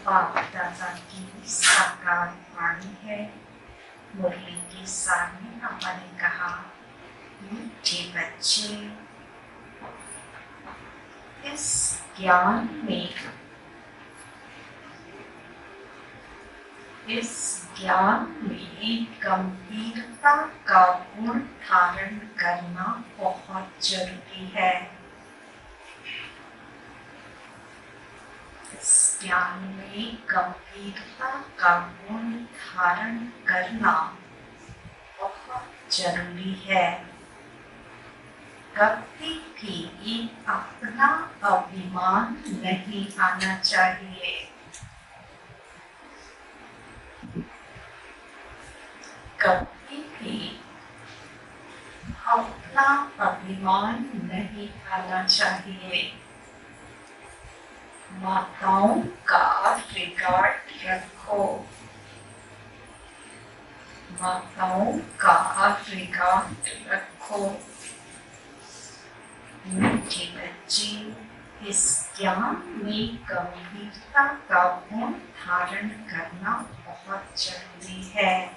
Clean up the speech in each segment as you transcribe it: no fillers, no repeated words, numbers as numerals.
बाप दादा की साकार वाणी है। मुरली के सामने पापा ने कहा, मीठे बच्चे, इस ज्ञान में गंभीरता का गुण धारण करना बहुत जरूरी है। इस ज्ञान में गंभीरता का गुण धारण करना बहुत जरूरी है। कभी भी अपना अभिमान नहीं आना चाहिए। कभी भी अपना अभिमान नहीं आना चाहिए। माताओं का रिगार्ड रखो। माताओं का रिगार्ड रखो। मीठे बच्चे, इस ज्ञान में गंभीरता का गुण धारण करना बहुत जरूरी है।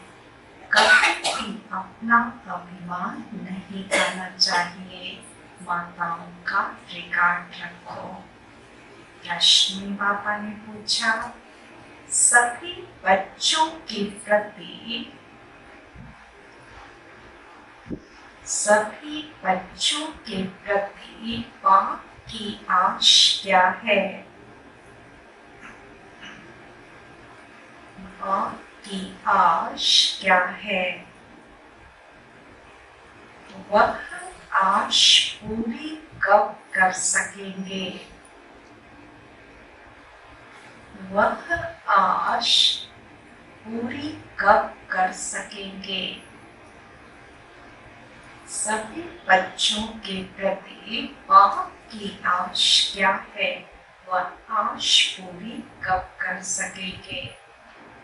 कभी भी अपना अभिमान नहीं करना चाहिए। माताओं का रिगार्ड रखो। रश्मि बाबा ने पूछा, सभी बच्चों के प्रति बाप की आश क्या है? बाप की आश क्या है? वह आश पूरी कब कर सकेंगे? वह आश पूरी कब कर सकेंगे? सभी बच्चों के प्रति बाप की आश क्या है? वह आश पूरी कब कर सकेंगे?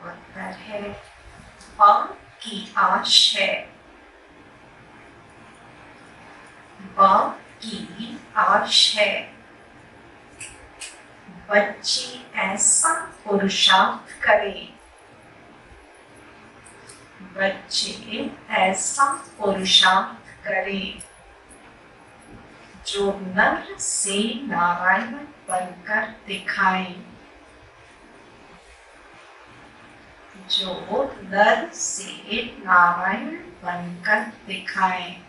उत्तर है, बाप की आश है। बाप की आश है। बच्चे ऐसा पुरुषार्थ करें। बच्चे ऐसा पुरुषार्थ करें जो नर से नारायण बनकर दिखाएं। जो नर से नारायण बनकर दिखाएं।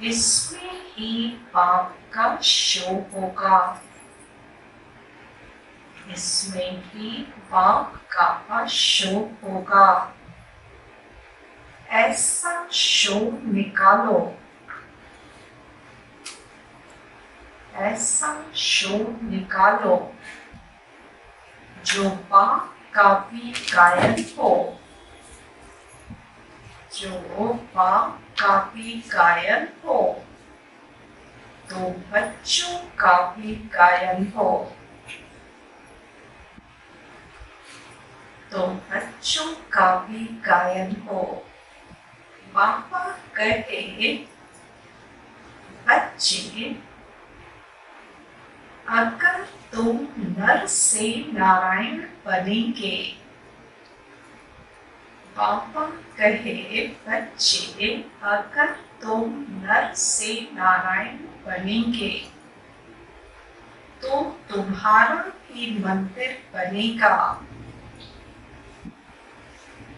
इसमें ही बाप का शो होगा। इसमें ही बाप का शो होगा। ऐसा शो निकालो। ऐसा शो निकालो जो बाप का भी गायन हो। जो बाप का भी गायन हो तो बच्चों का भी गायन हो। तो बच्चों का भी गायन हो। बाबा कहे, बच्चे, अगर तुम नर से नारायण बनेंगे। बाबा कहे, बच्चे, अगर तुम नर से नारायण बनेंगे तो तुम्हारा ही मंदिर बनेगा।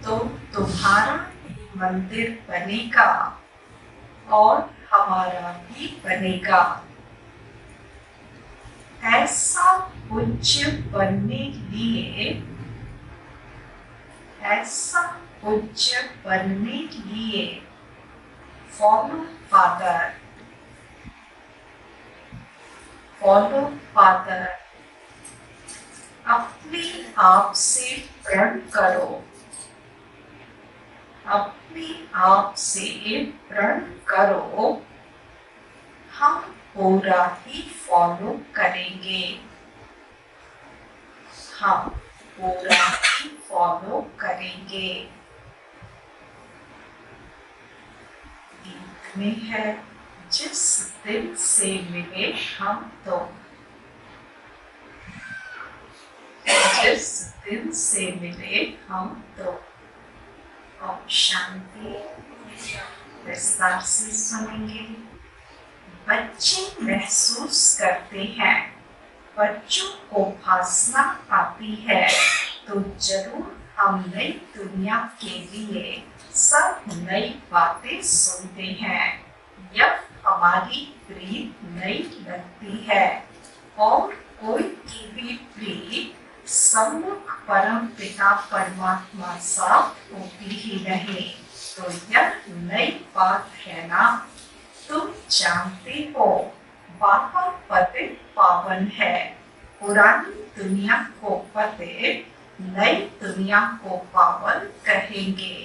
तो तुम्हारा ही मंदिर बनेगा और हमारा भी बनेगा। ऐसा पूज्य बनने लिए फॉलो फादर। Follow father. अपने आप से प्रण करो। अपने आप से प्रण करो, हम पूरा ही फॉलो करेंगे। हम पूरा ही फॉलो करेंगे। गीत में है, जिस दिल से मिले हम तो जिस दिन से मिले हम तो। ओम शांति। विस्तार से सुनेंगे। बच्चे महसूस करते हैं, बच्चों को भासना आती है तो जरूर हम नई दुनिया के लिए सब नई बातें सुनते हैं। यह हमारी प्रीत नई लगती है और कोई की भी प्रीत सम्मुख परम पिता परमात्मा साथ होती ही नहीं। तो यह नई बात है ना। तुम जानते हो बाबा पतित पावन है। पुरानी दुनिया को पतित, नई दुनिया को पावन कहेंगे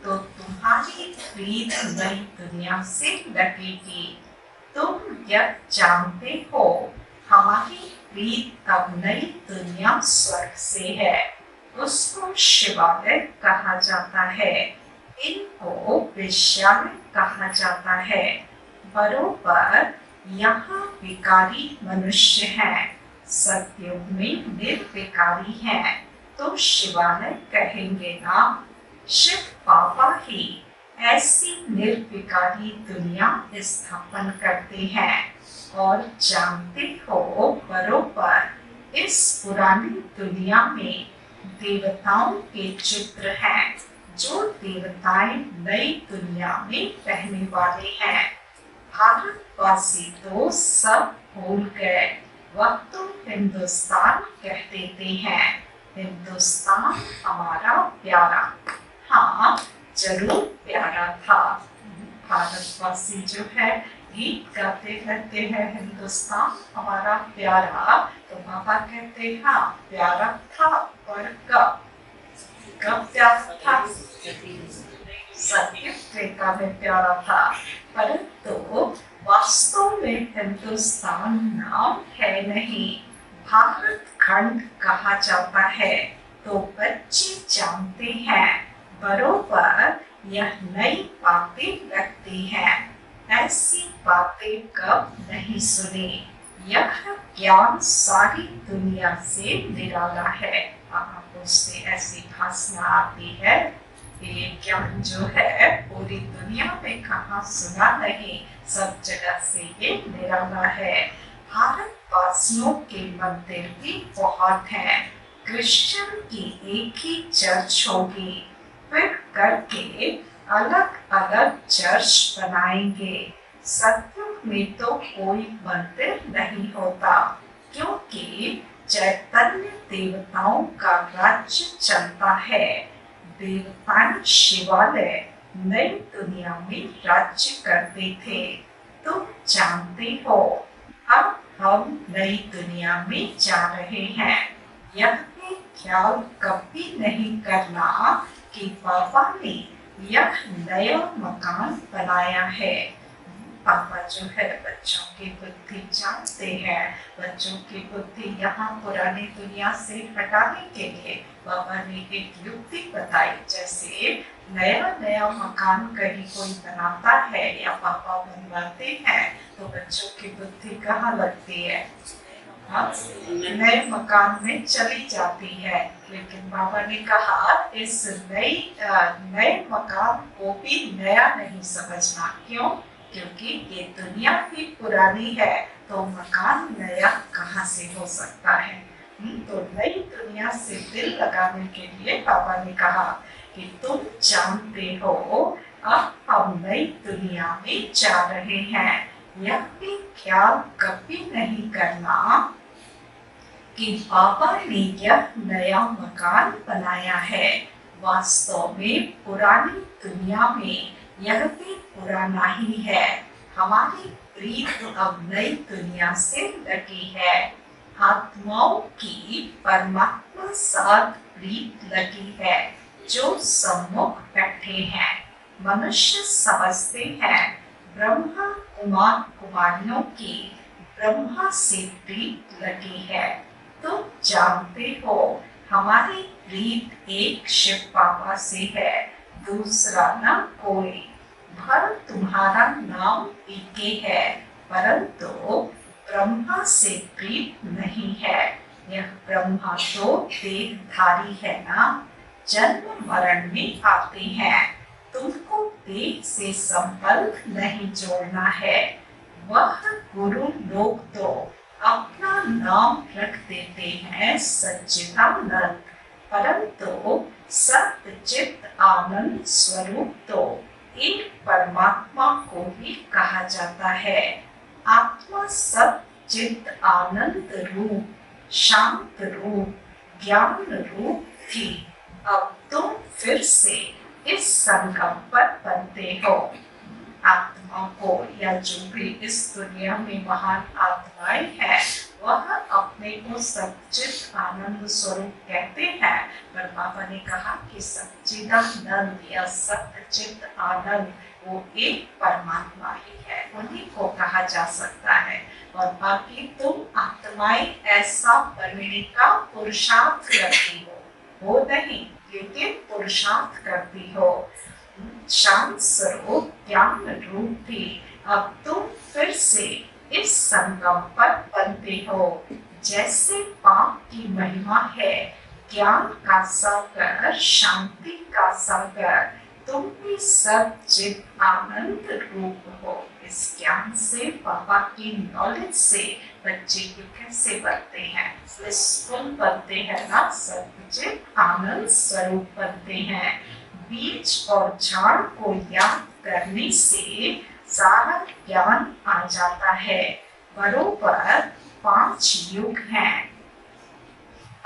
तो तुम्हारी प्रीत नई दुनिया से लगेगी। तुम यह जानते हो हमारी प्रीत अब नई दुनिया स्वर्ग से है, उसको शिवालय कहा जाता है, इनको विश्यालय कहा जाता है। बरोबर यहाँ विकारी मनुष्य हैं, सतयुग में निर्विकारी हैं, तो शिवालय कहेंगे ना। शिव बाबा ही ऐसी निर्विकारी दुनिया स्थापन करते हैं और जानते हो बरोबर इस पुरानी दुनिया में देवताओं के चित्र हैं, जो देवताएं नई दुनिया में रहने वाले हैं। भारतवासी तो सब भूल गए, वह तो हिंदुस्तान कह देते हैं। हिंदुस्तान हमारा प्यारा, हाँ जरूर प्यारा था। भारतवासी जो है गीत गाते रहते हैं हिंदुस्तान हमारा प्यारा, तो बाबा कहते हैं हाँ प्यारा था, पर कब प्यारा था? सत्य त्रेता में प्यारा था, परंतु वास्तव में हिंदुस्तान नाम है नहीं, भारत खंड कहा जाता है। तो बच्चे जानते हैं बरोबर यह नई बातें लगती हैं। ऐसी बातें कब नहीं सुनी। यह ज्ञान सारी दुनिया से निराला है। आपको उससे ऐसी भाषा आती है, ये ज्ञान जो है पूरी दुनिया में कहाँ सुना नहीं, सब जगह से ये निराला है। भारतवासियों के मंदिर भी बहुत हैं। क्रिश्चियन की एक ही चर्च होगी, फिर करके अलग अलग चर्च बनाएंगे। सतयुग में तो कोई मंदिर नहीं होता, क्योंकि चैतन्य देवताओं का राज्य चलता है। देवताएं शिवालय नई दुनिया में राज्य करते थे। तुम जानते हो अब हम नई दुनिया में जा रहे हैं। यह भी ख्याल कभी नहीं करना कि पापा ने यह नया मकान बनाया है। पापा जो है बच्चों की बुद्धि जानते हैं, बच्चों की बुद्धि यहाँ पुरानी दुनिया से हटाने के लिए पापा ने एक युक्ति बताई। जैसे नया नया मकान कहीं कोई बनाता है या पापा बनवाते हैं तो बच्चों की बुद्धि कहाँ लगती है? नए मकान में चली जाती है। लेकिन बाबा ने कहा इस नए मकान को भी नया नहीं समझना। क्यों? क्योंकि ये दुनिया ही पुरानी है, तो मकान नया कहाँ से हो सकता है। तो नई दुनिया से दिल लगाने के लिए बाबा ने कहा कि तुम जानते हो अब हम नई दुनिया में जा रहे हैं। यह भी ख्याल कभी नहीं करना कि बाबा ने यह नया मकान बनाया है। वास्तव में पुरानी दुनिया में यह भी पुराना ही है। हमारी प्रीत अब नई दुनिया से लगी है। आत्माओं की परमात्मा साथ प्रीत लगी है, जो सम्मुख बैठे हैं। मनुष्य समझते हैं ब्रह्मा कुमार कुमारियों की ब्रह्मा से प्रीत लगी है। तुम जानते हो हमारी प्रीत एक शिव बाबा से है, दूसरा न कोई। भर तुम्हारा नाम एक है, परंतु ब्रह्मा से प्रीत नहीं है। यह ब्रह्मा तो देहधारी है ना, जन्म मरण में आते हैं। तुमको देह से संबंध नहीं जोड़ना है। वह गुरु लोग तो अपना नाम रख देते हैं सच्चिदानंद, परंतु सत्चित आनंद स्वरूप तो एक परमात्मा को ही कहा जाता है। आत्मा सच्चित आनंद रूप, शांत रूप, ज्ञान रूप थी। अब तुम फिर से इस संगम पर बनते हो। आत्मा को या जो भी इस दुनिया में महान आत्माएं हैं, वह अपने को सच्चित आनंद स्वरूप कहते हैं। पर बाबा ने कहा कि सच्चिदानंद या सच्चित आनंद वो एक परमात्मा ही है, उन्हीं को कहा जा सकता है। और बाकी तुम आत्माएं ऐसा बनने का पुरुषार्थ करती हो, वो नहीं, लेकिन पुरुषार्थ करती हो। शांत स्वरूप ज्ञान रूप थी। अब तुम फिर से इस संगम पर बनते हो। जैसे पाप की महिमा है, ज्ञान का सागर, शांति का सागर, तुम भी सच्चित आनंद रूप हो। इस ज्ञान से, बाबा की नॉलेज से बच्चे कैसे बनते हैं, ब्लिसफुल बनते हैं ना, सच्चित आनंद स्वरूप बनते हैं। बीज और झाड़ को याद करने से सारा ज्ञान आ जाता है। बरोबर 5 युग हैं।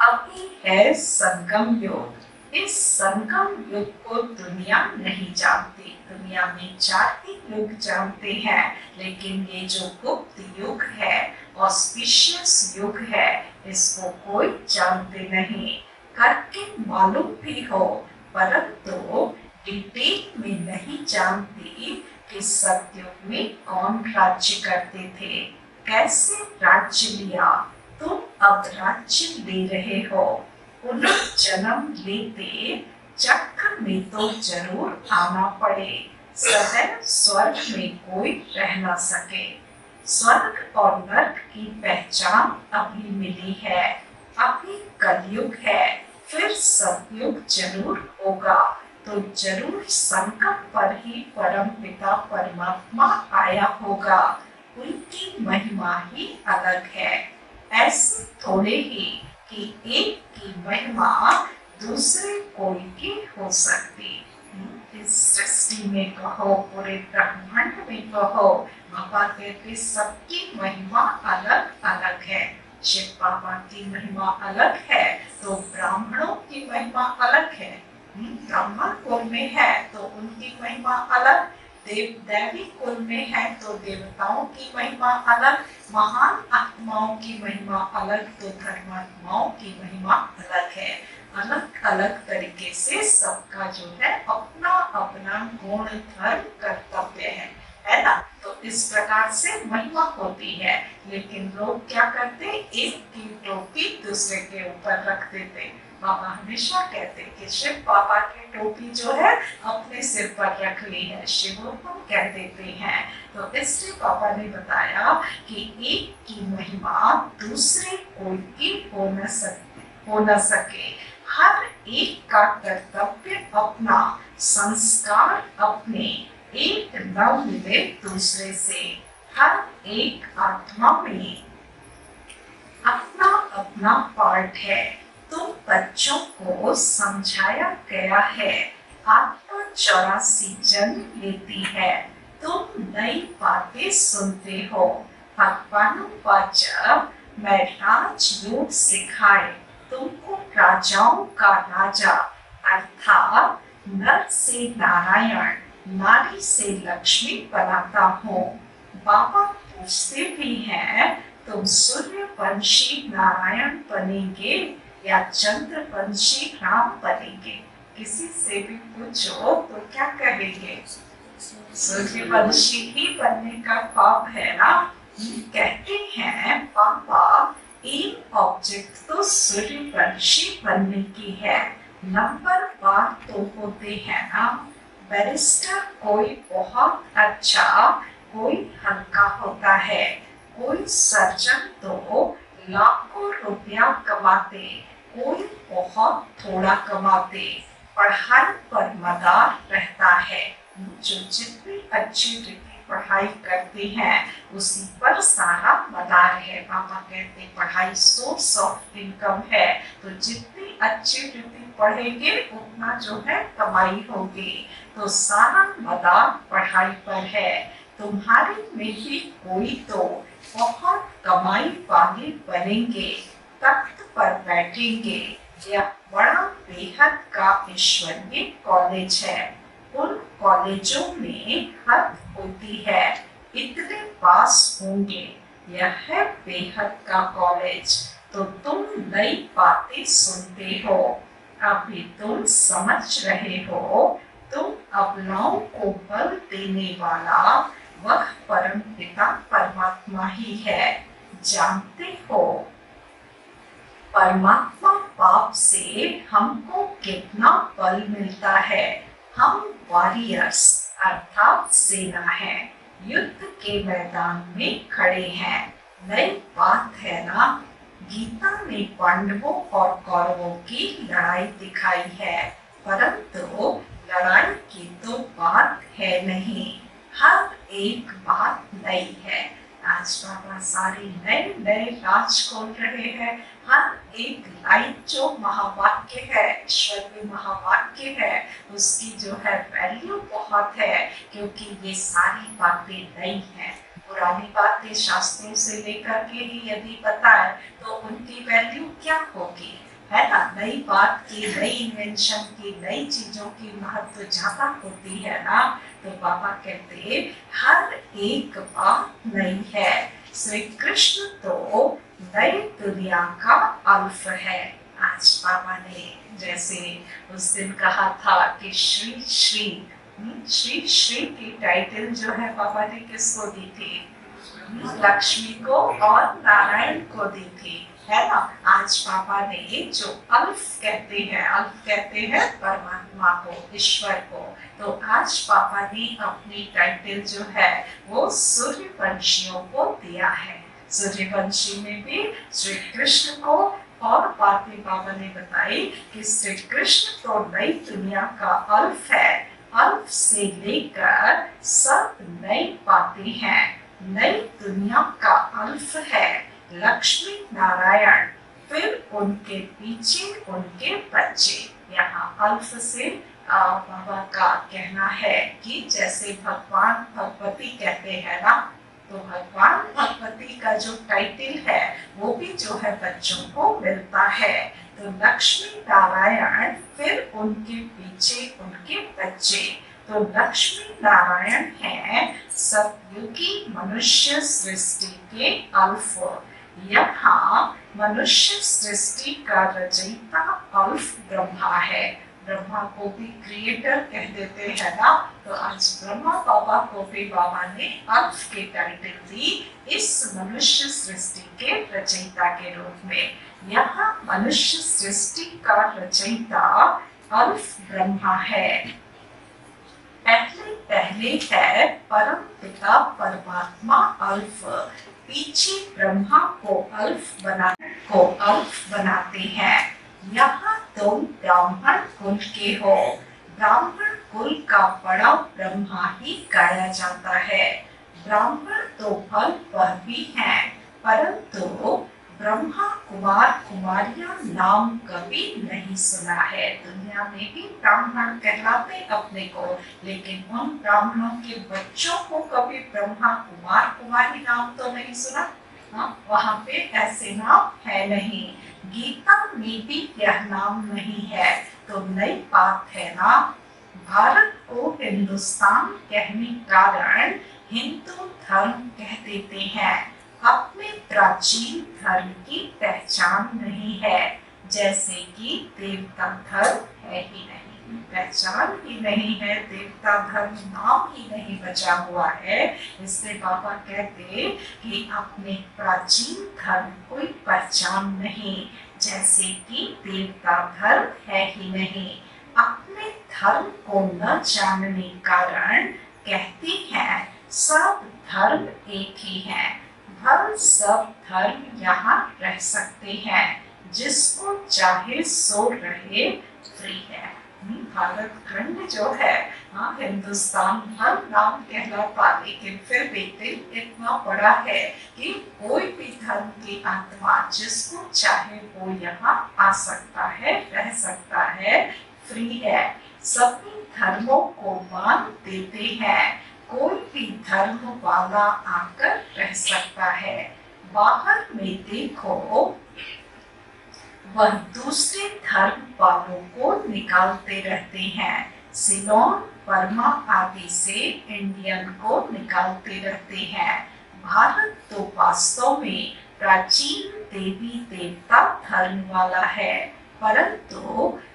अभी है संगम युग। इस संगम युग को दुनिया नहीं जानती। दुनिया में 4 ही युग जानते हैं, लेकिन ये जो गुप्त युग है, ऑस्पिशियस युग है, इसको कोई जानते नहीं। करके मालूम भी हो, परंतु डिटेल में नहीं जानती कि सतयुग में कौन राज्य करते थे, कैसे राज्य लिया। तुम अब राज्य ले रहे हो। पुनर्जन्म लेते चक्र में तो जरूर आना पड़े। सदैव स्वर्ग में कोई रह ना सके। स्वर्ग और नर्क की पहचान अभी मिली है। अभी कलयुग है, फिर सतयुग जरूर होगा। तो जरूर संकट पर ही परम पिता परमात्मा आया होगा। उनकी महिमा ही अलग है। ऐसे थोड़े ही कि एक की महिमा दूसरे कोई की हो सकती। इस सृष्टि में कहो, पूरे ब्रह्मांड में कहो, बाबा कहते सबकी महिमा अलग अलग है। शिव बाबा की महिमा अलग है, तो ब्राह्मणों की महिमा अलग है। ब्राह्मण कुल में है तो उनकी महिमा अलग, दैवी कुल में है तो देवताओं की महिमा अलग, महान आत्माओं की महिमा अलग, तो धर्मात्माओं की महिमा अलग है। अलग अलग तरीके से सबका जो है अपना अपना गुण धर्म कर्तव्य है ना। तो इस प्रकार से महिमा होती है। लेकिन लोग क्या करते, एक की टोपी दूसरे के ऊपर रख देते। बाबा हमेशा कहते कि शिव बाबा की टोपी जो है अपने सिर पर रख ली है, शिवोत्तम कह देते हैं। तो इसलिए बाबा ने बताया कि एक की महिमा दूसरे कोई की हो न सके। हर एक का कर्तव्य अपना, संस्कार अपने, एक न मिले दूसरे से। हर एक आत्मा में अपना अपना पार्ट है। तुम बच्चों को समझाया गया है। आत्मा 84 जन्म लेती है। तुम नई बातें सुनते हो। भगवान जब मैं राजयोग सिखाए तुमको राजाओं का राजा अर्थात नर से नारायण, नारी से लक्ष्मी बनाता हूँ। बाबा पूछते भी हैं, तुम सूर्यवंशी नारायण बनेंगे या चंद्रवंशी राम बनेंगे? किसी से भी पूछो तो क्या कहेंगे? सूर्यवंशी ही बनने का पाप है ना। कहते हैं बाबा एक ऑब्जेक्ट तो सूर्यवंशी बनने की है। नंबर बार तो होते हैं ना। बैरिस्टर कोई बहुत अच्छा, कोई हल्का होता है। कोई सर्जन तो लाखों रुपया कमाते, कोई बहुत थोड़ा कमाते, पढ़ाई पर मदार रहता है। जो जितनी अच्छी रीति पढ़ाई करते हैं उसी पर सारा मदार है। पापा कहते पढ़ाई सोर्स ऑफ इनकम है, तो जितनी अच्छी रीति पढ़ेंगे उतना जो है कमाई होगी। तो सारा मदार पढ़ाई पर है। तुम्हारे में भी कोई तो बहुत कमाई वाले बनेंगे, तख्त पर बैठेंगे। यह बड़ा बेहद का ईश्वरीय कॉलेज है। उन कॉलेजों में हद होती है, इतने पास होंगे। यह है बेहद का कॉलेज। तो तुम नई बातें सुनते हो, अभी तुम समझ रहे हो। तुम अबलाओं को बल देने वाला वह परम पिता परमात्मा ही है। जानते हो परमात्मा पाप से हमको कितना बल मिलता है। हम वॉरियर्स अर्थात सेना है, युद्ध के मैदान में खड़े हैं। नई बात है ना, गीता ने पांडवों और कौरवों की लड़ाई दिखाई है, परंतु लड़ाई की तो बात है नहीं, हर एक बात नई है। आज बाबा सारे नए नए राज खोल रहे हैं। हर एक लाइन जो महावाक्य है, ईश्वरीय महावाक्य है, उसकी जो है वैल्यू बहुत है, क्योंकि ये सारी बातें नई हैं। पुरानी बातें शास्त्रों से लेकर के ही यदि बताए तो उनकी वैल्यू क्या होगी, है ना। नई बात की, नई इन्वेंशन की, नई चीजों की महत्व ज्यादा होती है ना। तो बाबा कहते हर एक बात नई है। श्री कृष्ण तो नई दुनिया का अल्फ है। आज बाबा ने जैसे उस दिन कहा था कि श्री श्री श्री श्री की टाइटल जो है बाबा ने किसको दी थी, लक्ष्मी को और नारायण को दी थी, है ना। आज पापा ने जो अल्फ कहते हैं परमात्मा को, ईश्वर को। तो आज पापा ने अपनी टाइटल जो है वो सूर्यवंशियों को दिया है। सूर्यवंशी में भी श्री कृष्ण को और बातें बाबा ने बताई कि श्री कृष्ण तो नई दुनिया का अल्फ है। अल्फ से लेकर सब नई बातें हैं। नई दुनिया का अल्फ है लक्ष्मी नारायण, फिर उनके पीछे उनके बच्चे। यहाँ अल्फ से बाबा का कहना है कि जैसे भगवान भगवती कहते हैं ना, तो भगवान भगवती का जो टाइटल है वो भी जो है बच्चों को मिलता है। तो लक्ष्मी नारायण, फिर उनके पीछे उनके बच्चे। तो लक्ष्मी नारायण है सतयुगी मनुष्य सृष्टि के अल्फ। यहाँ मनुष्य सृष्टि का रचयिता अल्फ ब्रह्मा है। ब्रह्मा को भी क्रिएटर कह देते हैं ना। तो आज ब्रह्मा बाबा को भी बाबा ने अल्फ के टाइटल दी इस मनुष्य सृष्टि के रचयिता के रूप में। यहाँ मनुष्य सृष्टि का रचयिता अल्फ ब्रह्मा है। पहले पहले है परम पिता परमात्मा अल्फ, पीछे ब्रह्मा को अल्फ बनाते हैं। यहाँ तुम ब्राह्मण कुल के हो। ब्राह्मण कुल का बड़ा ब्रह्मा ही गाया जाता है। ब्राह्मण तो फल वह भी है, परंतु ब्रह्मा कुमार कुमारियां नाम कभी नहीं सुना है। दुनिया में भी ब्राह्मण कहलाते अपने को, लेकिन उन ब्राह्मणों के बच्चों को कभी ब्रह्मा कुमार कुमारी नाम तो नहीं सुना। वहाँ पे ऐसे नाम है नहीं। गीता में भी यह नाम नहीं है। तो नई बात है ना। भारत को हिंदुस्तान कहने कारण हिंदू धर्म कह देते हैं। अपने प्राचीन धर्म की पहचान नहीं है, जैसे कि देवता धर्म है ही नहीं, पहचान ही नहीं है, देवता धर्म नाम ही नहीं बचा हुआ है। इसलिए बाबा कहते कि अपने प्राचीन धर्म कोई पहचान नहीं, जैसे कि देवता धर्म है ही नहीं। अपने धर्म को न जानने कारण कहते हैं सब धर्म एक ही है। हर सब धर्म यहाँ रह सकते हैं, जिसको चाहे सो रहे फ्री है। भारत खंड जो है, हाँ, हिंदुस्तान भर नाम कहलाता, लेकिन फिर भी दिल इतना बड़ा है कि कोई भी धर्म की आत्मा जिसको चाहे वो यहाँ आ सकता है, रह सकता है, फ्री है। सभी धर्मों को मान देते हैं, कोई भी धर्म वाला आकर रह सकता है। बाहर में देखो, वह दूसरे धर्म वालों को निकालते रहते हैं। सिलोन, बर्मा आदि से इंडियन को निकालते रहते हैं। भारत तो वास्तव में प्राचीन देवी देवता धर्म वाला है, परंतु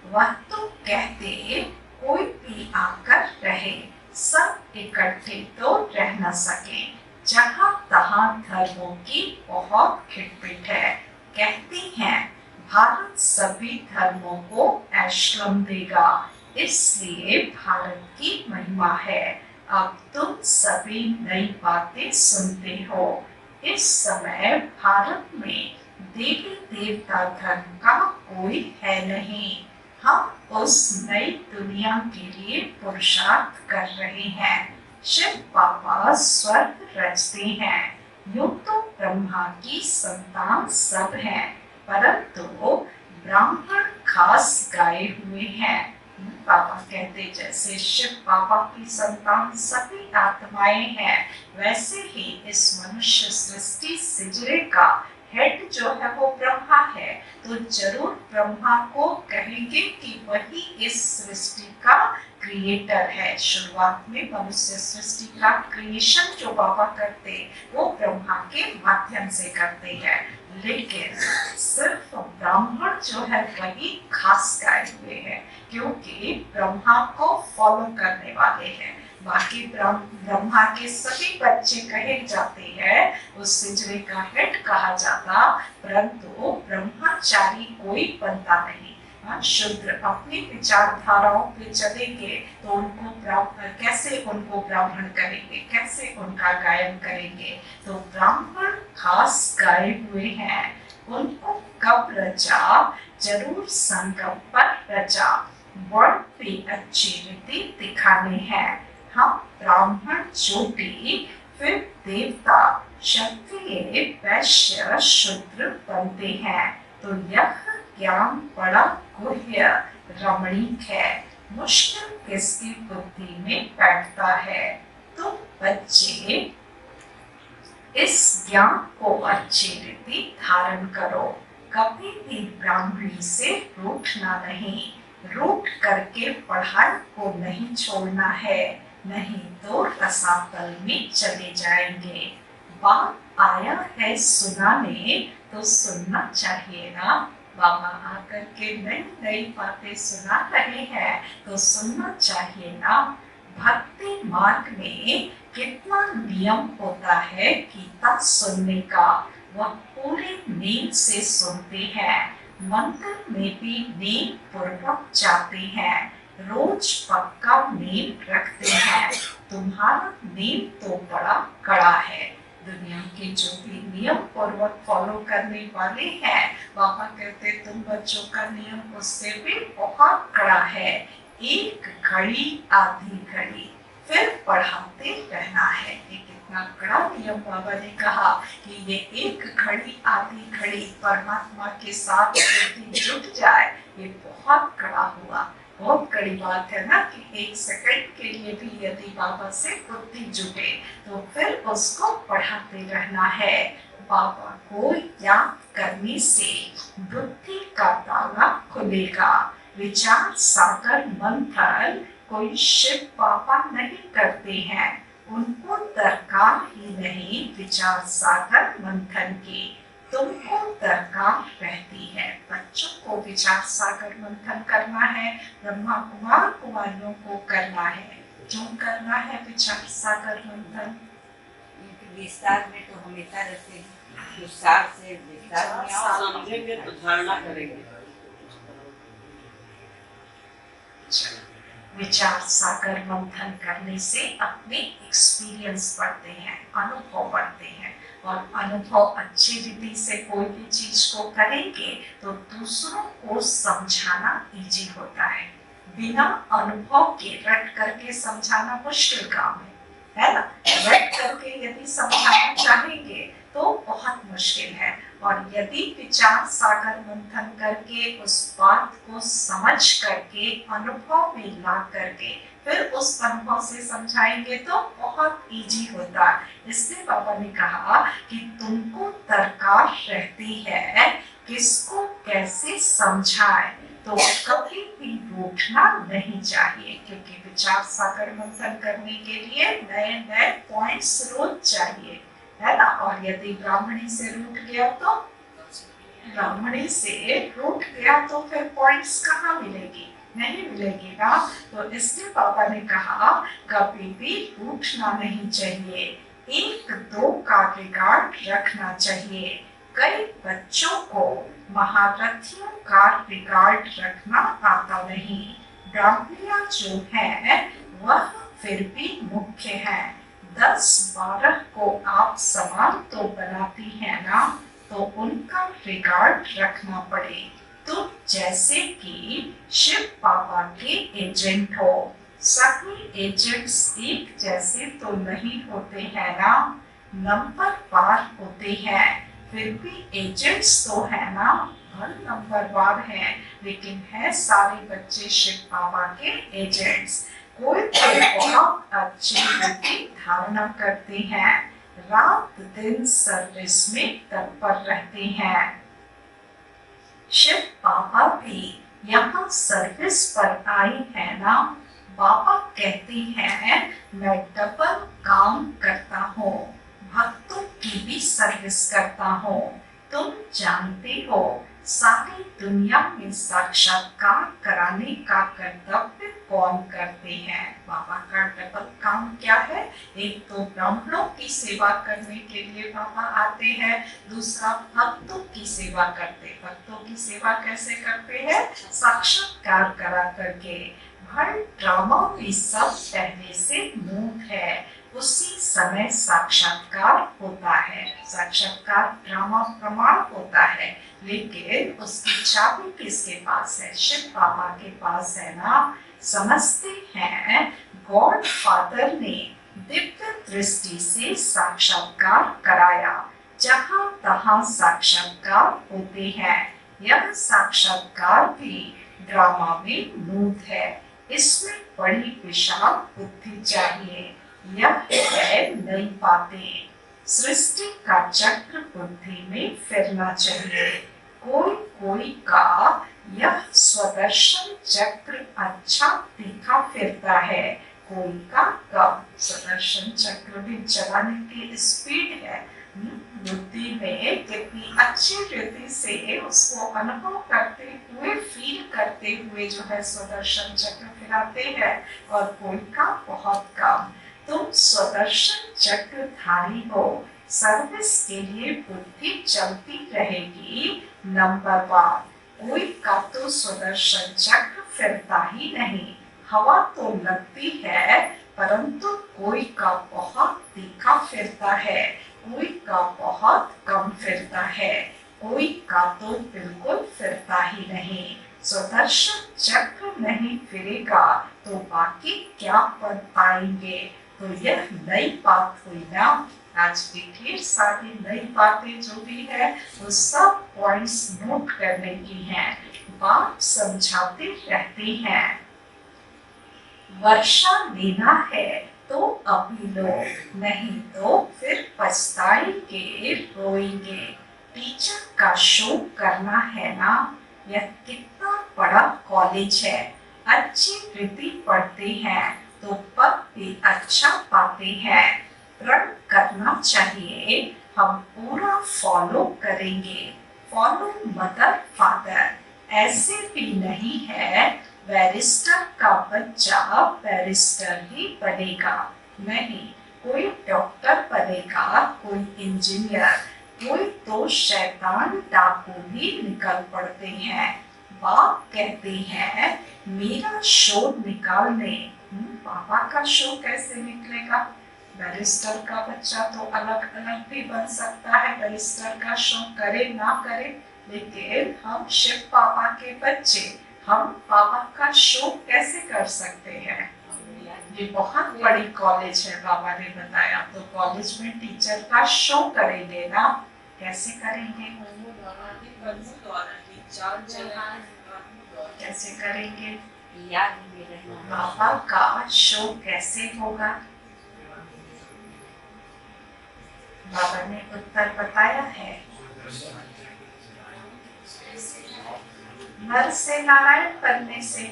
वह तो कहते कोई भी आकर रहे, सब इकट्ठे तो रह न सके। जहाँ तहाँ धर्मों की बहुत खिटपिट है। कहते हैं भारत सभी धर्मों को एशलम देगा, इसलिए भारत की महिमा है। अब तुम सभी नई बातें सुनते हो। इस समय भारत में देवी देवता धर्म का कोई है नहीं। हम उस नई दुनिया के लिए पुरुषार्थ कर रहे हैं। शिव बाबा स्वर्ग रचते हैं। यूं तो ब्रह्मा की संतान सब हैं, परंतु ब्राह्मण खास गाए हुए हैं। बाबा कहते जैसे शिव बाबा की संतान सभी आत्माएं हैं, वैसे ही इस मनुष्य सृष्टि सिजरे का हेड जो है वो ब्रह्मा है। तो जरूर ब्रह्मा को कहेंगे कि वही इस सृष्टि का क्रिएटर है। शुरुआत में मनुष्य सृष्टि का क्रिएशन जो बाबा करते, वो ब्रह्मा के माध्यम से करते हैं, लेकिन सिर्फ ब्राह्मण जो है वही खास गाए हुए हैं, क्योंकि ब्रह्मा को फॉलो करने वाले हैं। बाकी ब्रह्मा के सभी बच्चे कहे जाते हैं, उस सिजरे का हेड कहा जाता, परंतु ब्रह्मचारी कोई बनता नहीं। शुद्र अपनी विचारधाराओं पे चलेंगे तो उनको कैसे उनको ब्राह्मण करेंगे, कैसे उनका गायन करेंगे। तो ब्राह्मण खास गाए हुए हैं। उनको कब रचा? जरूर संगम पर रचा। वर्ण पे अच्छी रीति दिखाने हैं। हम ब्राह्मण ज्योति, फिर देवता, क्षत्रिय, वैश्य, शूद्र बनते हैं। तो यह ज्ञान बड़ा गुह्य रमणीक है, मुश्किल किसकी बुद्धि में बैठता है। तो बच्चे इस ज्ञान को अच्छी रीति धारण करो। कभी भी ब्राह्मणी से रूठना नहीं, रूठ करके पढ़ाई को नहीं छोड़ना है, नहीं तो रसातल में चले जाएंगे। बात आया है सुनाने, तो सुनना चाहिए ना। बाबा आकर के नई नई बातें सुना रहे हैं, तो सुनना चाहिए ना। भक्ति मार्ग में कितना नियम होता है गीता सुनने का, वह पूरे नींद से सुनते हैं। मंदिर में भी नींद पूर्वक जाते हैं, रोज पक्का नींद रखते हैं। तुम्हारा नींद तो बड़ा कड़ा है। दुनिया के जो भी नियम पूर्वक फॉलो करने वाले हैं, बाबा कहते तुम बच्चों का नियम उससे भी बहुत कड़ा है। एक घड़ी आधी घड़ी, फिर पढ़ाते रहना है। ये कितना कड़ा नियम बाबा ने कहा कि ये एक घड़ी आधी घड़ी परमात्मा के साथ जुट जाए, ये बहुत कड़ा हुआ। बहुत कड़ी बात है ना कि एक सेकंड के लिए भी यदि बाबा से बुद्धि जुटे तो फिर उसको पढ़ाते रहना है। बाबा को याद करने से बुद्धि का ताला खुलेगा। विचार सागर मंथन कोई शिव बाबा नहीं करते हैं, उनको दरकार ही नहीं विचार सागर मंथन की। तुमको दरकार रहती है। बच्चों को विचार सागर मंथन करना है, ब्रह्मा कुमार कुमारियों को करना है। क्यों करना है विचार सागर मंथन? विस्तार में तो हमेशा रहते हैं, विस्तार से विस्तार में आओ, समझेंगे तो धारणा करेंगे। विचार सागर मंथन करने से अपने एक्सपीरियंस बढ़ते हैं, अनुभव बढ़ते हैं, और अनुभव अच्छी रीति से कोई भी चीज को करेंगे तो दूसरों को समझाना इजी होता है। बिना अनुभव के रट करके समझाना मुश्किल काम है ना? रट करके यदि समझाना चाहेंगे तो बहुत मुश्किल है, और यदि विचार सागर मंथन करके उस बात को समझ करके अनुभव में ला करके फिर उस अनुभव से समझाएंगे तो बहुत इजी होता है। इसलिए बाबा ने कहा कि तुमको दरकार रहती है किसको कैसे समझाए, तो कभी भी रूठना नहीं चाहिए, क्योंकि विचार सागर मंथन करने के लिए नए नए पॉइंट्स रोज चाहिए, है ना? और यदि ब्राह्मणी से रूठ गया तो फिर पॉइंट्स कहाँ मिलेगी? नहीं मिलेगी ना। तो इसलिए पापा ने कहा कभी भी रूठना नहीं चाहिए, एक दो का रिकॉर्ड रखना चाहिए। कई बच्चों को महारथियों का रिकॉर्ड रखना आता नहीं। ब्राह्मणियां जो है वह फिर भी मुख्य है। 10-12 को आप समान तो बनाती है ना, तो उनका रिकॉर्ड रखना पड़े। तुम जैसे कि शिव पापा के एजेंट हो। सभी एजेंट्स एक जैसे तो नहीं होते हैं ना, नंबरवार होते हैं, फिर भी एजेंट्स तो है ना, हर नंबरवार है, लेकिन है सारे बच्चे शिव पापा के एजेंट्स। कोई तो बहुत अच्छी बुद्धि धारणा करते हैं, रात दिन सर्विस में तत्पर रहते हैं। शिव पापा भी यहाँ सर्विस पर आई है ना। बाबा कहते हैं मैं डबल काम करता हूँ, भक्तों की भी सर्विस करता हूँ। तुम जानते हो सारी दुनिया में साक्षात्कार कराने का कर्तव्य कौन करते हैं? बाबा का डबल काम क्या है? एक तो ब्राह्मणों की सेवा करने के लिए बाबा आते हैं, दूसरा भक्तों की सेवा करते। भक्तों की सेवा कैसे करते हैं? साक्षात्कार करा करके। हर ड्रामा में सब पहले से मूक है, उसी समय साक्षात्कार होता है। साक्षात्कार ड्रामा प्रमाण होता है, लेकिन उसकी चाबी किसके पास है? शिव बाबा के पास है ना। समझते हैं गॉड फादर ने दिव्य दृष्टि से साक्षात्कार कराया, जहाँ तहाँ साक्षात्कार होते हैं। यह साक्षात्कार भी ड्रामा में मूड है, इसमें बड़ी विशाल बुद्धि चाहिए। यह है नई बातें। सृष्टि का चक्र बुद्धि में फिरना चाहिए। कोई कोई का यह स्वदर्शन चक्र अच्छा तीखा फिरता है, कोई का कम। स्वदर्शन चक्र भी चलाने की स्पीड है, बुद्धि में कितनी अच्छी रीति से उसको अनुभव करते हुए फील करते हुए जो है स्वदर्शन चक्र फिराते हैं, और कोई का बहुत कम। तुम स्वदर्शन चक्रधारी हो, सर्विस के लिए बुद्धि चलती रहेगी। नंबर 1, कोई का तो स्वदर्शन चक्र फिरता ही नहीं, हवा तो लगती है परंतु कोई का बहुत तीखा फिरता है, कोई का बहुत कम फिरता है, कोई का तो बिल्कुल फिरता ही नहीं। स्वदर्शन चक्र नहीं फिरेगा तो बाकी क्या पद पाएंगे? तो यह नई बात हुई ना। आज की ढेर सारी नई बातें जो भी है वो सब पॉइंट्स नोट करने की हैं। बाप समझाते रहते हैं, वर्षा लेना है तो अभी लो, नहीं तो फिर पछताएंगे रोएंगे। टीचर का शो करना है ना। यह कितना बड़ा कॉलेज है, अच्छी रीति पढ़ते हैं तो पद भी अच्छा पाते हैं। प्रण करना चाहिए हम पूरा फॉलो करेंगे। फॉलो मदर फादर, ऐसे भी नहीं है बैरिस्टर का बच्चा बैरिस्टर ही बनेगा। नहीं, कोई डॉक्टर बनेगा, कोई इंजीनियर, कोई तो शैतान डाकू भी निकल पड़ते हैं। बाप कहते हैं मेरा शोध निकालने। पापा का शोध कैसे निकलेगा? बैरिस्टर का बच्चा तो अलग अलग भी बन सकता है, बैरिस्टर का शौक करे ना करे, लेकिन हम शिव पापा के बच्चे, हम पापा का शौक कैसे कर सकते हैं? ये बहुत बड़ी कॉलेज है, बाबा ने बताया, तो कॉलेज में टीचर का शो करेंगे ना, कैसे करेंगे? कैसे करेंगे? याद में रहना। बाबा का शो कैसे होगा? बाबा ने उत्तर बताया है, नर से नारायण बनने से।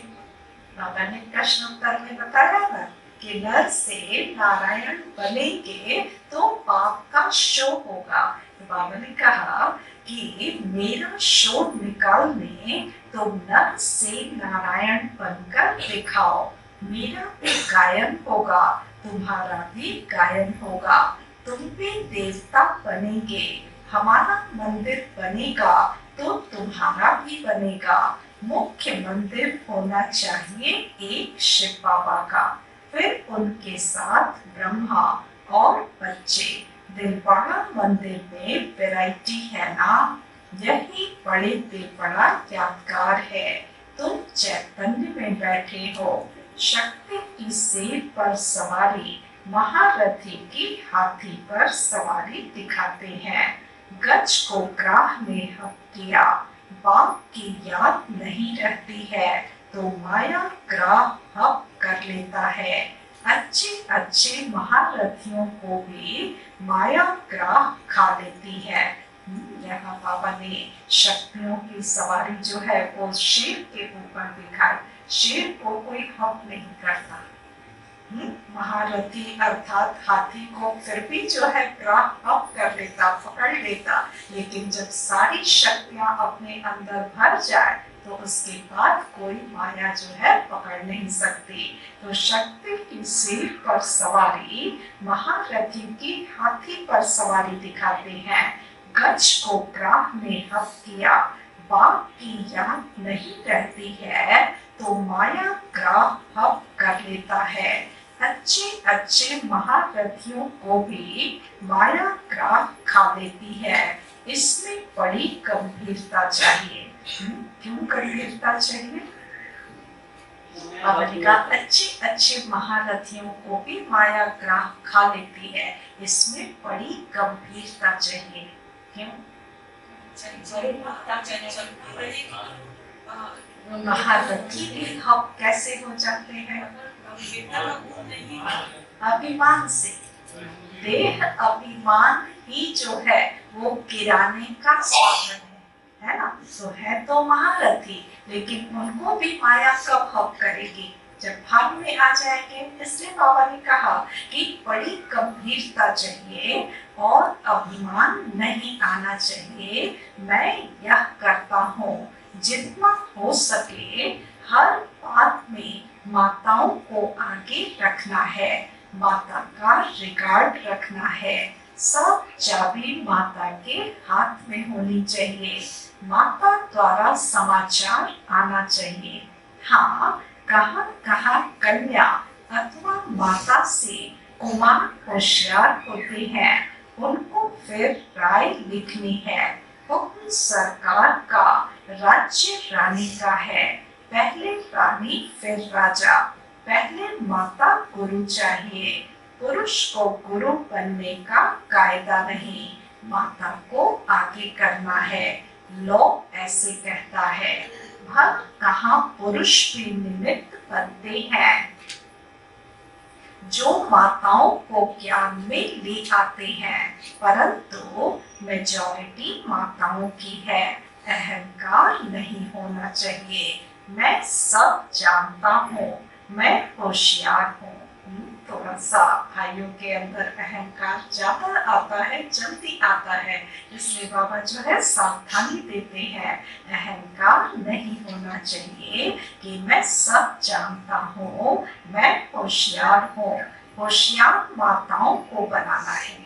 बाबा ने प्रश्न उत्तर में बताया ना कि नर से नारायण बनेंगे तो पाप का शो होगा। तो बाबा ने कहा कि मेरा शोध निकालने तो नर से नारायण बनकर दिखाओ, मेरा भी गायन होगा, तुम्हारा भी गायन होगा, तुम भी देवता बनेंगे, हमारा मंदिर बनेगा तो तुम्हारा भी बनेगा। मुख्य मंदिर होना चाहिए एक शिव बाबा का, फिर उनके साथ ब्रह्मा और बच्चे। दिलवाड़ा मंदिर में वैरायटी है ना, यही बड़े दिलवाड़ा यादगार है। तुम चैतन्य में बैठे हो, शक्ति की सेब पर सवारी, महारथी की हाथी पर सवारी दिखाते हैं। गज को ग्राह में हक किया, बाप की याद नहीं रहती है तो माया ग्राह हक कर लेता है। अच्छे अच्छे महारथियों को भी माया ग्राह खा लेती है। यहाँ बाबा ने शक्तियों की सवारी जो है वो शेर के ऊपर दिखाई। शेर को कोई हक नहीं करता, महारथी अर्थात हाथी को फिर भी जो है ग्राह अप कर लेता, पकड़ लेता, लेकिन जब सारी शक्तियां अपने अंदर भर जाए तो उसके बाद कोई माया जो है पकड़ नहीं सकती। तो शक्ति की सिर पर सवारी, महारथी की हाथी पर सवारी दिखाते हैं। गज को ग्राह में हक किया, बाप की याद नहीं रहती है तो माया ग्राह हक कर लेता है। अच्छे अच्छे महारथियों को भी माया ग्राह खा लेती है। इसमें बड़ी गंभीरता चाहिए। क्यों गंभीरता चाहिए? बाबा ने कहा अच्छे अच्छे महारथियों को भी माया ग्राह खा लेती है, इसमें बड़ी गंभीरता चाहिए। क्यों? महारथी भी हक कैसे हो जाते हैं? अभिमान से। देह अभिमान ही जो है वो गिराने का साधन है ना? तो है तो महारथी, लेकिन उनको भी माया कब हक करेगी? जब भाग में आ जाएंगे। इसलिए बाबा ने कहा कि बड़ी गंभीरता चाहिए और अभिमान नहीं आना चाहिए। मैं यह करता हूँ, जितना हो सके हर बात में माताओं को आगे रखना है, माता का रिकॉर्ड रखना है। सब चाबी माता के हाथ में होनी चाहिए, माता द्वारा समाचार आना चाहिए। हाँ, कहाँ कहाँ कन्या अथवा माता से कुमार होशियार होते हैं, उनको फिर राय लिखनी है। हुक्म सरकार का, राज्य रानी का है। पहले रानी फिर राजा, पहले माता गुरु चाहिए। पुरुष को गुरु बनने का कायदा नहीं, माता को आगे करना है। लो ऐसे कहता है। भक्त कहाँ पुरुष भी निमित्त बनते हैं, जो माताओं को ज्ञान में ले आते हैं, परंतु मेजॉरिटी माताओं की है। अहंकार नहीं होना चाहिए। मैं सब जानता हूँ, मैं होशियार हूँ। थोड़ा सा भाइयों के अंदर अहंकार ज्यादा आता है, जल्दी आता है, इसलिए बाबा जो है सावधानी देते हैं। अहंकार नहीं होना चाहिए कि मैं सब जानता हूँ, मैं होशियार हूँ। होशियार माताओं को बनाना है।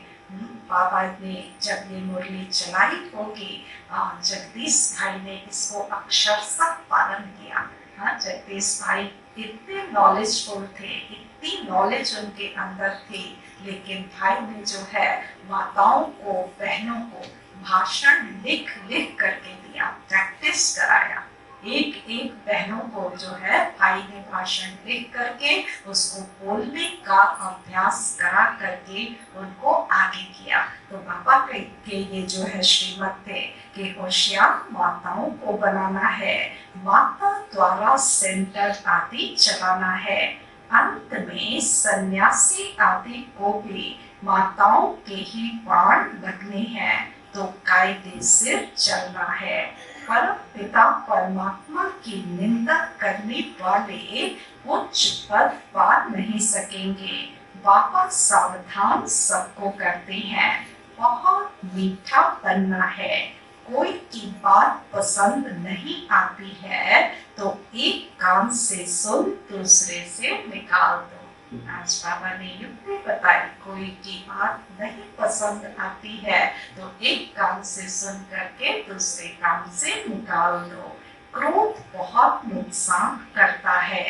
बाबा ने जब ये मुरली चलाई होगी, जगदीश भाई ने इसको अक्षरशः पालन किया। हाँ, जगदीश भाई इतने नॉलेजफुल थे, इतनी नॉलेज उनके अंदर थी, लेकिन भाई ने जो है माताओं को, बहनों को भाषण लिख लिख करके दिया, प्रैक्टिस कराया। एक एक बहनों को जो है भाई ने भाषण लिख करके उसको बोलने का अभ्यास करा करके उनको आगे किया। तो बाबा के ये जो है श्रीमत थे कि होशियार माताओं को बनाना है, माता द्वारा सेंटर आदि चलाना है, अंत में सन्यासी आदि को भी माताओं के ही बाण लगने हैं, तो कायदे से चलना है। परम पिता परमात्मा की निंदा करने वाले उच्च पद पा नहीं सकेंगे। बाबा सावधान सबको करते हैं, बहुत मीठा बनना है। कोई की बात पसंद नहीं आती है तो एक कान से सुन दूसरे से निकाल दो। आज बाबा ने युक्ति बताई, कोई की बात नहीं पसंद आती है तो एक कान से सुन करके दूसरे कान से निकाल दो। क्रोध बहुत नुकसान करता है।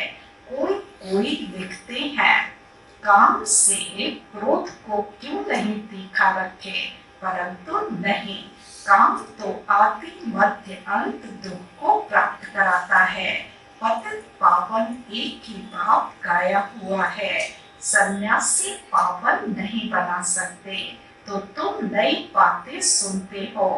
कोई कोई लिखते हैं, काम से क्रोध को क्यों नहीं तीखा रखे, परंतु नहीं, काम तो आदि मध्य अंत दुख को प्राप्त कराता है। पतित पावन एक ही बाप गाया हुआ है, सन्यासी पावन नहीं बना सकते। तो तुम नई बातें सुनते हो,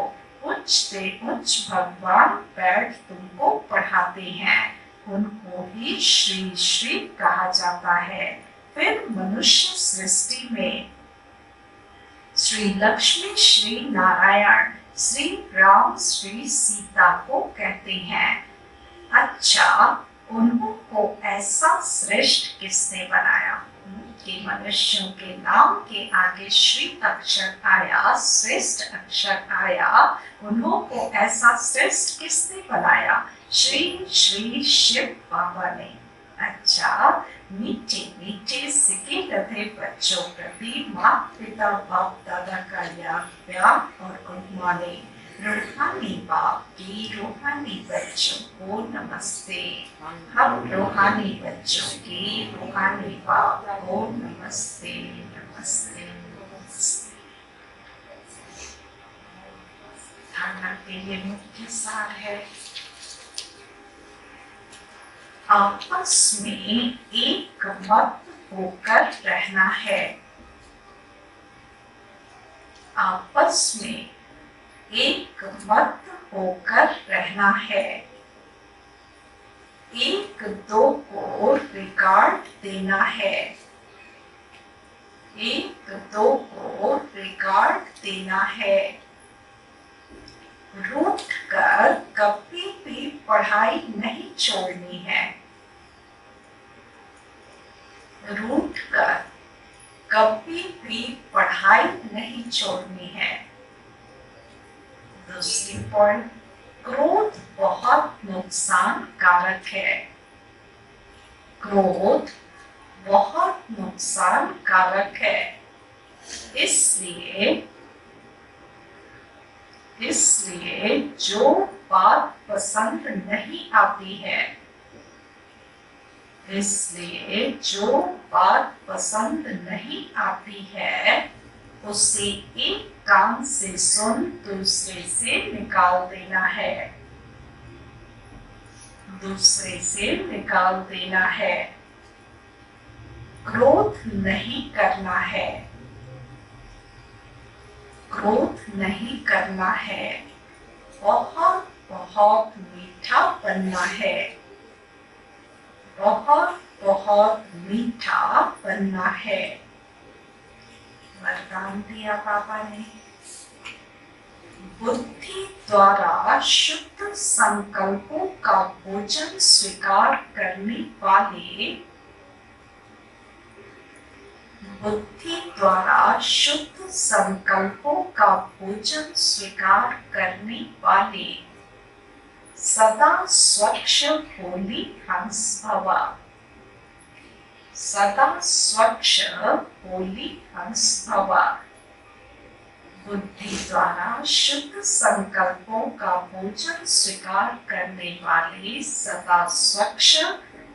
उच्च से उच्च भगवान बैठ तुमको पढ़ाते हैं, उनको ही श्री श्री कहा जाता है। फिर मनुष्य सृष्टि में श्री लक्ष्मी, श्री नारायण, श्री राम, श्री सीता को कहते हैं। अच्छा, उनको ऐसा श्रेष्ठ किसने बनाया कि मनुष्यों के नाम के आगे श्री अक्षर आया, श्रेष्ठ अक्षर आया। उनको ऐसा श्रेष्ठ किसने बनाया? श्री श्री शिव बाबा ने। अच्छा, मीठे मीठे सिके रथे बच्चों प्रति माता पिता बाप दादा का याद प्यार और गुड मॉर्निंग। रूहानी बाप की रूहानी बच्चों को नमस्ते। हम रूहानी बच्चों की रूहानी बाप को नमस्ते नमस्ते नमस्ते। धारणा के लिए मुख्य सार है, आपस में एक मत होकर रहना है। आपस में एक मत होकर रहना है। एक दो को रिगार्ड देना है। एक दो को रिगार्ड देना है। रूठ कर कभी भी पढ़ाई नहीं छोड़नी है। रूठ कर कभी भी पढ़ाई नहीं छोड़नी है। दूसरी पॉइंट, क्रोध बहुत नुकसान कारक है। क्रोध बहुत नुकसान कारक है। इसलिए जो बात पसंद नहीं आती है, इसलिए जो बात पसंद नहीं आती है, उसे एक कान से सुन दूसरे से निकाल देना है। दूसरे से निकाल देना है। क्रोध नहीं करना है। क्रोध नहीं करना है। बहुत बहुत मीठा बनना है। बहुत बहुत मीठा बनना है। वरदान दिया बाबा ने, बुद्धि द्वारा शुद्ध संकल्पों का भोजन स्वीकार करने वाले, बुद्धि द्वारा शुद्ध संकल्पों का भोजन स्वीकार करने वाले सदा स्वच्छ होली हंस भवा। सदा स्वच्छ होली हंस भवा। बुद्धि द्वारा शुद्ध संकल्पों का भोजन स्वीकार करने वाले सदा स्वच्छ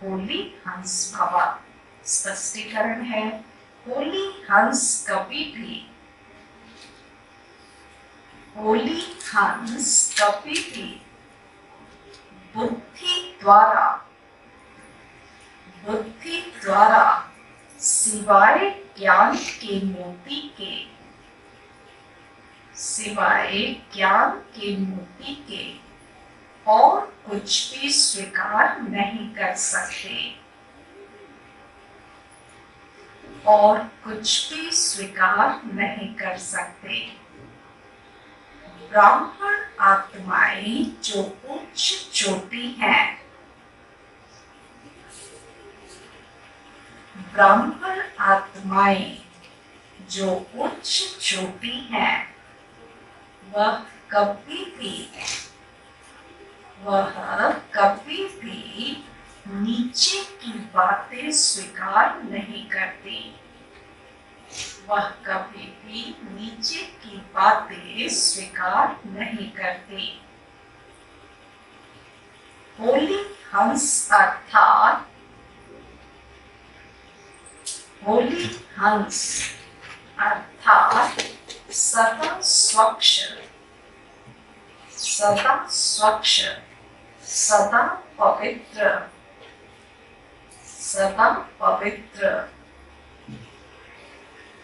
होली हंस भव। स्पष्टीकरण है, होली हंस कभी भी बुद्धि द्वारा सिवाय ज्ञान के मोती के और कुछ भी स्वीकार नहीं कर सकते। ब्राह्मण आत्माएं जो उच्च चोटी हैं, वह कभी भी नीचे की बातें स्वीकार नहीं करती। होली हंस अर्थात सदा स्वच्छ, सदा पवित्र।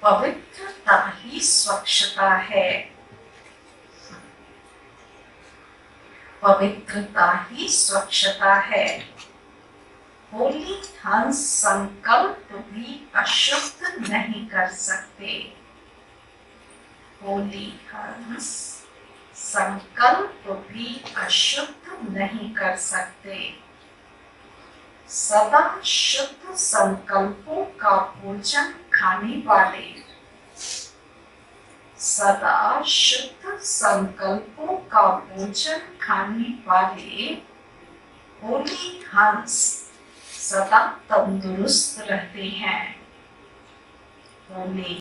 पवित्रता ही स्वच्छता है। होली हंस संकल्प भी अशुद्ध नहीं कर सकते। सदा शुद्ध संकल्पों का भोजन खाने वाले होली हंस सदा तंदुरुस्त रहते हैं। होली